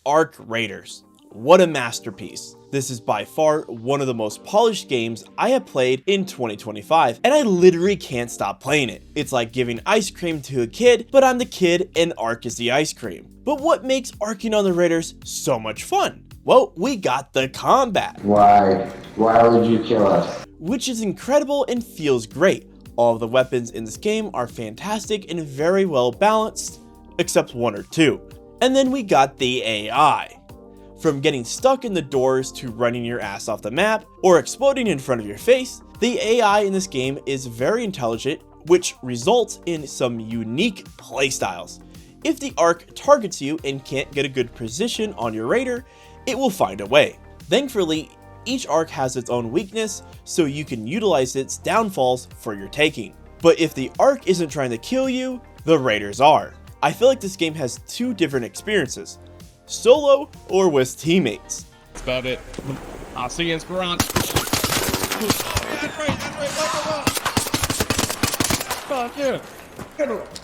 Ark Raiders. What a masterpiece. This is by far one of the most polished games I have played in 2025, and I literally can't stop playing it. It's like giving ice cream to a kid, but I'm the kid and Ark is the ice cream. But what makes Arking on the Raiders so much fun? Well, we got the combat. Why? Why would you kill us? Which is incredible and feels great. All of the weapons in this game are fantastic and very well balanced, except one or two. And then we got the AI. From getting stuck in the doors to running your ass off the map or exploding in front of your face, the AI in this game is very intelligent, which results in some unique playstyles. If the Ark targets you and can't get a good position on your raider, it will find a way. Thankfully, each Ark has its own weakness, so you can utilize its downfalls for your taking. But if the Ark isn't trying to kill you, the raiders are. I feel like this game has two different experiences. Solo or with teammates. That's about it. I'll see you in Sperange. That's right. Fuck yeah.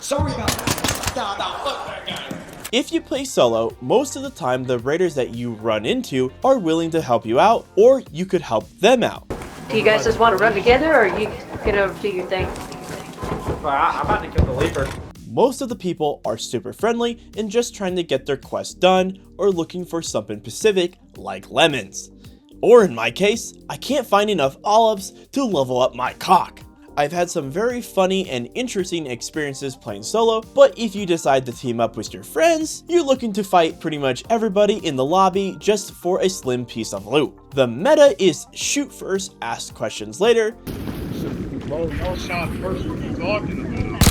Sorry about that. Nah, fuck that guy. If you play solo, most of the time the raiders that you run into are willing to help you out, or you could help them out. Do you guys just want to run together, or you gonna do your thing? I'm about to kill the leaper. Most of the people are super friendly and just trying to get their quest done or looking for something specific like lemons. Or in my case, I can't find enough olives to level up my cock. I've had some very funny and interesting experiences playing solo, but if you decide to team up with your friends, you're looking to fight pretty much everybody in the lobby just for a slim piece of loot. The meta is shoot first, ask questions later. No shot first. What are you talking about?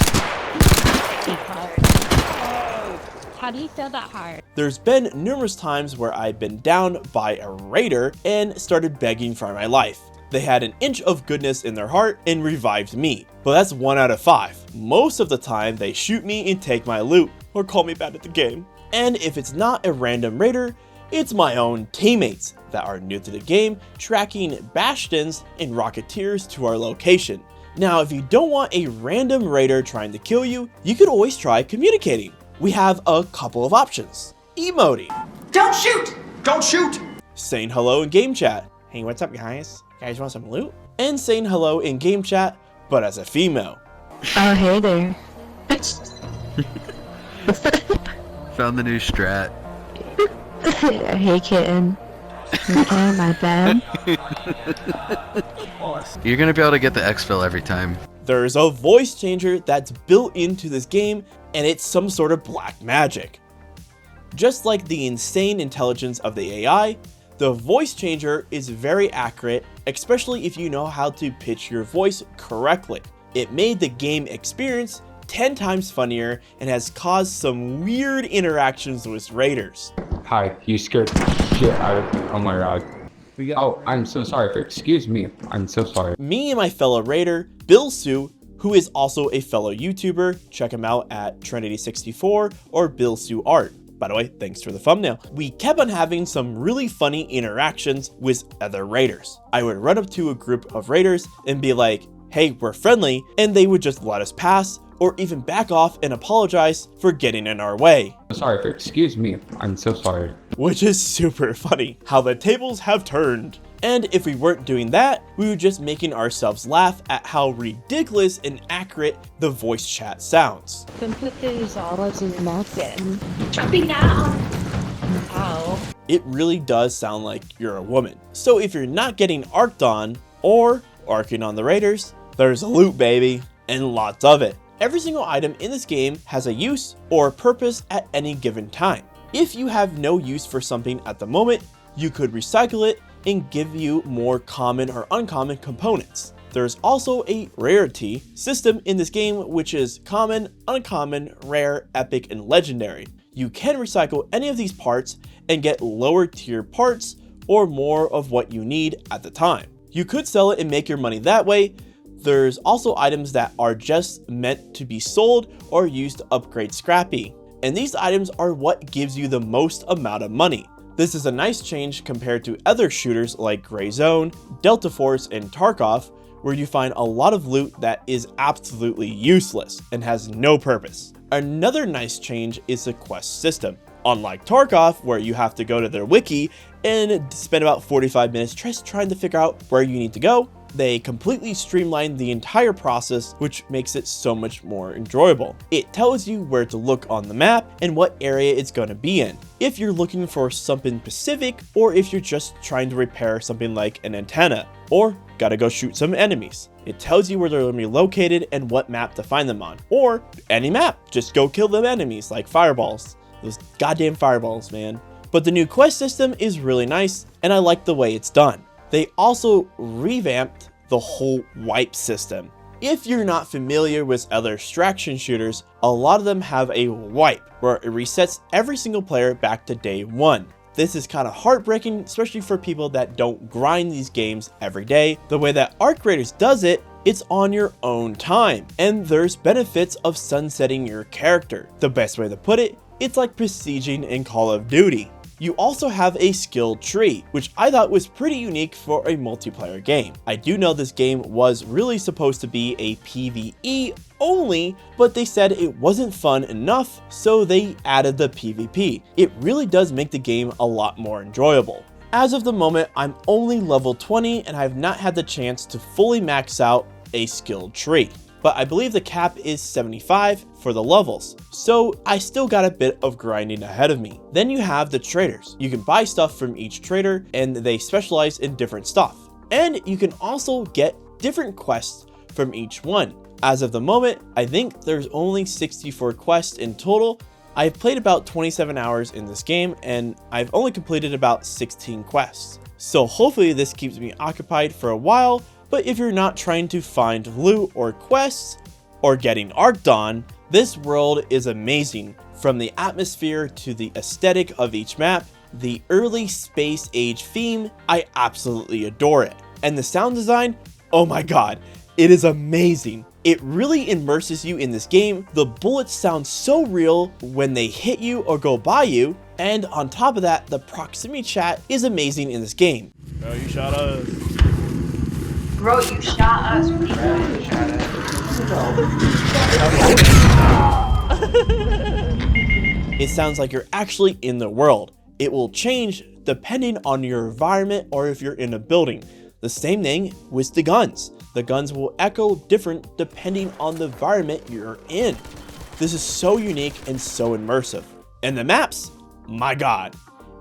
How do you feel that hard? There's been numerous times where I've been down by a raider and started begging for my life. They had an inch of goodness in their heart and revived me, but that's 1 out of 5. Most of the time they shoot me and take my loot, or call me bad at the game. And if it's not a random raider, it's my own teammates that are new to the game, tracking bastions and rocketeers to our location. Now, if you don't want a random raider trying to kill you, you could always try communicating. We have a couple of options. Emoting. Don't shoot! Don't shoot! Saying hello in game chat. Hey, what's up, guys? You guys want some loot? And saying hello in game chat, but as a female. Oh, hey there. Found the new strat. Hey, kitten. Okay, my bad. You're gonna be able to get the exfil every time. There's a voice changer that's built into this game, and it's some sort of black magic. Just like the insane intelligence of the AI, the voice changer is very accurate, especially if you know how to pitch your voice correctly. It made the game experience 10 times funnier and has caused some weird interactions with raiders. Hi, you scared the shit out of me. Oh my god. Oh, I'm so sorry. Excuse me. I'm so sorry. Me and my fellow raider, Bill Sue, who is also a fellow YouTuber, check him out at Trinity64 or Bill Sue Art. By the way, thanks for the thumbnail. We kept on having some really funny interactions with other raiders. I would run up to a group of raiders and be like, hey, we're friendly, and they would just let us pass, or even back off and apologize for getting in our way. Sorry. Excuse me. I'm so sorry. Which is super funny, how the tables have turned. And if we weren't doing that, we were just making ourselves laugh at how ridiculous and accurate the voice chat sounds. Then put these olives in your mouth then. Jumping now. Ow. It really does sound like you're a woman. So if you're not getting arced on, or arcing on the raiders, there's loot, baby, and lots of it. Every single item in this game has a use or purpose at any given time. If you have no use for something at the moment, you could recycle it and give you more common or uncommon components. There's also a rarity system in this game, which is common, uncommon, rare, epic, and legendary. You can recycle any of these parts and get lower tier parts or more of what you need at the time. You could sell it and make your money that way. There's also items that are just meant to be sold or used to upgrade Scrappy. And these items are what gives you the most amount of money. This is a nice change compared to other shooters like Gray Zone, Delta Force, and Tarkov, where you find a lot of loot that is absolutely useless and has no purpose. Another nice change is the quest system. Unlike Tarkov, where you have to go to their wiki and spend about 45 minutes just trying to figure out where you need to go, they completely streamlined the entire process, which makes it so much more enjoyable. It tells you where to look on the map and what area it's going to be in, if you're looking for something specific or if you're just trying to repair something like an antenna, or gotta go shoot some enemies. It tells you where they're going to be located and what map to find them on, or any map, just go kill them enemies like fireballs. Those goddamn fireballs, man. But the new quest system is really nice, and I like the way it's done. They also revamped the whole wipe system. If you're not familiar with other extraction shooters, a lot of them have a wipe, where it resets every single player back to day one. This is kind of heartbreaking, especially for people that don't grind these games every day. The way that Arc Raiders does it, it's on your own time, and there's benefits of sunsetting your character. The best way to put it, it's like besieging in Call of Duty. You also have a skill tree, which I thought was pretty unique for a multiplayer game. I do know this game was really supposed to be a PvE only, but they said it wasn't fun enough, so they added the PvP. It really does make the game a lot more enjoyable. As of the moment, I'm only level 20 and I have not had the chance to fully max out a skill tree. But I believe the cap is 75 for the levels, so I still got a bit of grinding ahead of me. Then you have the traders. You can buy stuff from each trader and they specialize in different stuff. And you can also get different quests from each one. As of the moment, I think there's only 64 quests in total. I've played about 27 hours in this game and I've only completed about 16 quests. So hopefully this keeps me occupied for a while. But if you're not trying to find loot or quests, or getting arced on, this world is amazing. From the atmosphere to the aesthetic of each map, the early space age theme, I absolutely adore it. And the sound design, oh my god, it is amazing. It really immerses you in this game. The bullets sound so real when they hit you or go by you. And on top of that, the proximity chat is amazing in this game. Oh, you shot us. Bro, you shot us. It sounds like you're actually in the world. It will change depending on your environment or if you're in a building. The same thing with the guns. The guns will echo different depending on the environment you're in. This is so unique and so immersive. And the maps, my god.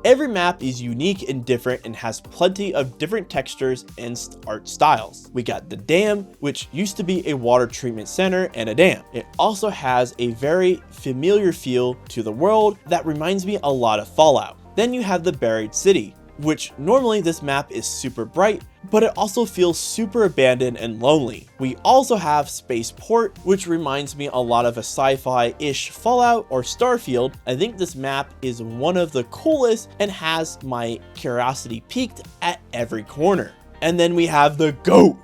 Every map is unique and different and has plenty of different textures and art styles. We got the dam, which used to be a water treatment center and a dam. It also has a very familiar feel to the world that reminds me a lot of Fallout. Then you have the buried city, which normally this map is super bright, but it also feels super abandoned and lonely. We also have Spaceport, which reminds me a lot of a sci-fi-ish Fallout or Starfield. I think this map is one of the coolest and has my curiosity piqued at every corner. And then we have the GOAT,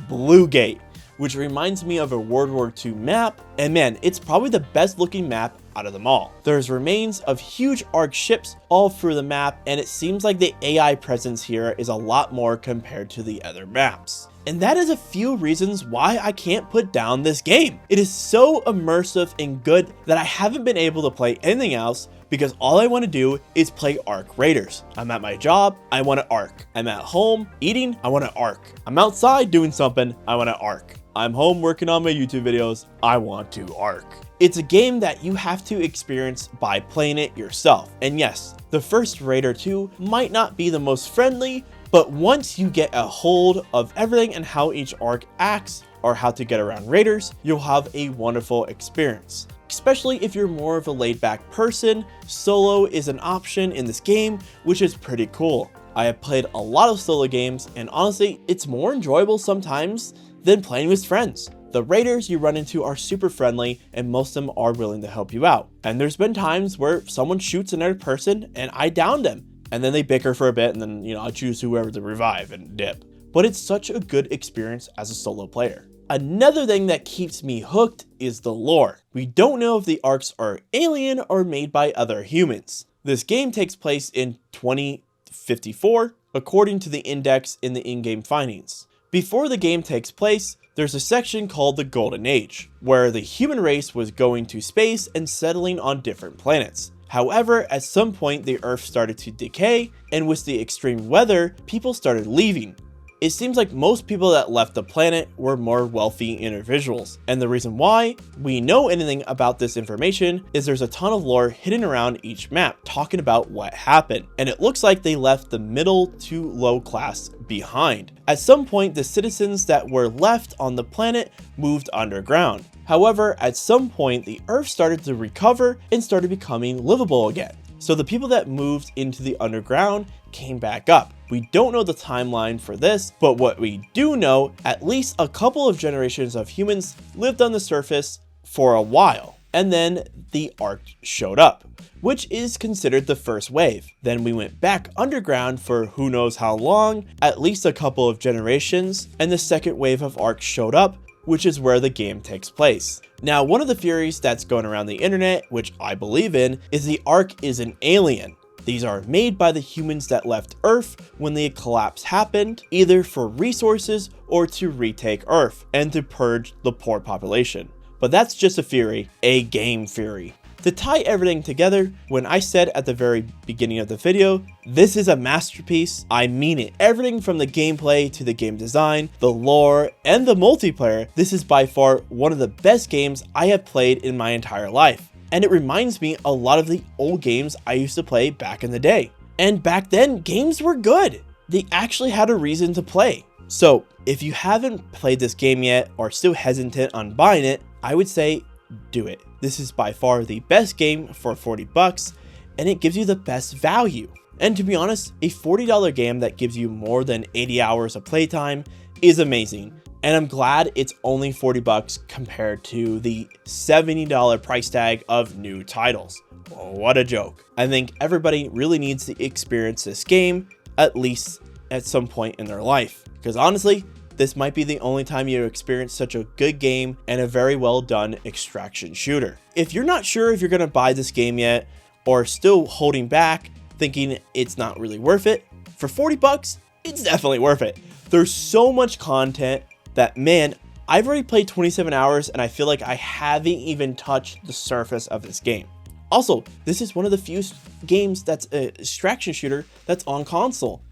Blue Gate, which reminds me of a World War II map, and man, it's probably the best looking map out of them all. There's remains of huge arc ships all through the map, and it seems like the AI presence here is a lot more compared to the other maps. And that is a few reasons why I can't put down this game. It is so immersive and good that I haven't been able to play anything else because all I want to do is play Arc Raiders. I'm at my job, I want to Arc. I'm at home eating, I want to Arc. I'm outside doing something, I want to Arc. I'm home working on my YouTube videos, I want to Arc. It's a game that you have to experience by playing it yourself. And yes, the first raid or two might not be the most friendly, but once you get a hold of everything and how each arc acts or how to get around raiders, you'll have a wonderful experience. Especially if you're more of a laid-back person, solo is an option in this game, which is pretty cool. I have played a lot of solo games, and honestly, it's more enjoyable sometimes than playing with friends. The raiders you run into are super friendly, and most of them are willing to help you out. And there's been times where someone shoots another person and I downed them, and then they bicker for a bit, and then I choose whoever to revive and dip. But it's such a good experience as a solo player. Another thing that keeps me hooked is the lore. We don't know if the arcs are alien or made by other humans. This game takes place in 2054, according to the index in the in-game findings. Before the game takes place, there's a section called the Golden Age, where the human race was going to space and settling on different planets. However, at some point the Earth started to decay, and with the extreme weather, people started leaving. It seems like most people that left the planet were more wealthy individuals, and the reason why we know anything about this information is there's a ton of lore hidden around each map talking about what happened, and it looks like they left the middle to low class behind. At some point, the citizens that were left on the planet moved underground. However, at some point, the Earth started to recover and started becoming livable again. So the people that moved into the underground came back up. We don't know the timeline for this, but what we do know, at least a couple of generations of humans lived on the surface for a while, and then the Ark showed up, which is considered the first wave. Then we went back underground for who knows how long, at least a couple of generations, and the second wave of Ark showed up, which is where the game takes place. Now, one of the theories that's going around the internet, which I believe in, is the Ark is an alien. These are made by the humans that left Earth when the collapse happened, either for resources or to retake Earth and to purge the poor population. But that's just a theory, a game theory. To tie everything together, when I said at the very beginning of the video, this is a masterpiece, I mean it. Everything from the gameplay to the game design, the lore, and the multiplayer, this is by far one of the best games I have played in my entire life. And it reminds me a lot of the old games I used to play back in the day. And back then, games were good. They actually had a reason to play. So if you haven't played this game yet or still hesitant on buying it, I would say do it. This is by far the best game for 40 bucks, and it gives you the best value. And to be honest, a $40 game that gives you more than 80 hours of playtime is amazing. And I'm glad it's only 40 bucks compared to the $70 price tag of new titles. What a joke. I think everybody really needs to experience this game, at least at some point in their life. Because honestly, this might be the only time you experience such a good game and a very well done extraction shooter. If you're not sure if you're going to buy this game yet, or still holding back, thinking it's not really worth it, for 40 bucks, it's definitely worth it. There's so much content that, man, I've already played 27 hours and I feel like I haven't even touched the surface of this game. Also, this is one of the few games that's an extraction shooter that's on console.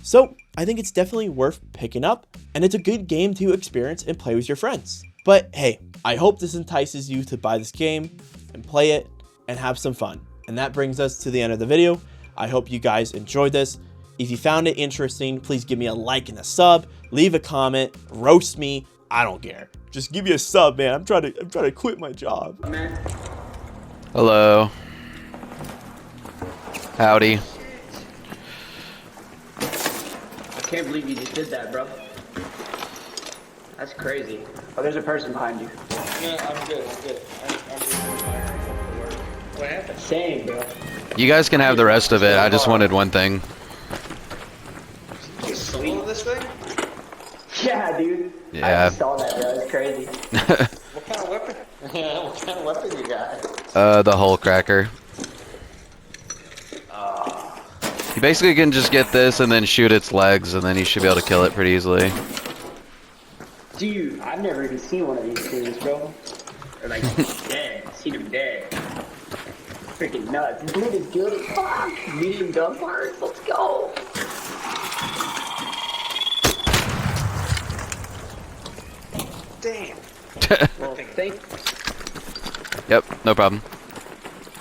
So I think it's definitely worth picking up, and it's a good game to experience and play with your friends. But hey, I hope this entices you to buy this game and play it and have some fun. And that brings us to the end of the video. I hope you guys enjoyed this. If you found it interesting, please give me a like and a sub, leave a comment, roast me, I don't care. Just give me a sub, man. I'm trying to quit my job. Hello. Howdy. I can't believe you just did that, bro. That's crazy. Oh, there's a person behind you. Yeah, I'm good. I'm really tired. What happened? Same, bro. You guys can have the rest of it. I just wanted one thing. You stole this thing? Yeah, dude. I Yeah. just saw that, bro. It's crazy. What kind of weapon? Yeah, what kind of weapon you got? The hole cracker. You basically can just get this and then shoot its legs, and then you should be able to kill it pretty easily. Dude, I've never even seen one of these things, bro. They're like dead. Seen them dead. Freaking nuts. This loot is good as fuck. Medium gun parts. Let's go. Damn. Well, thank Yep, no problem.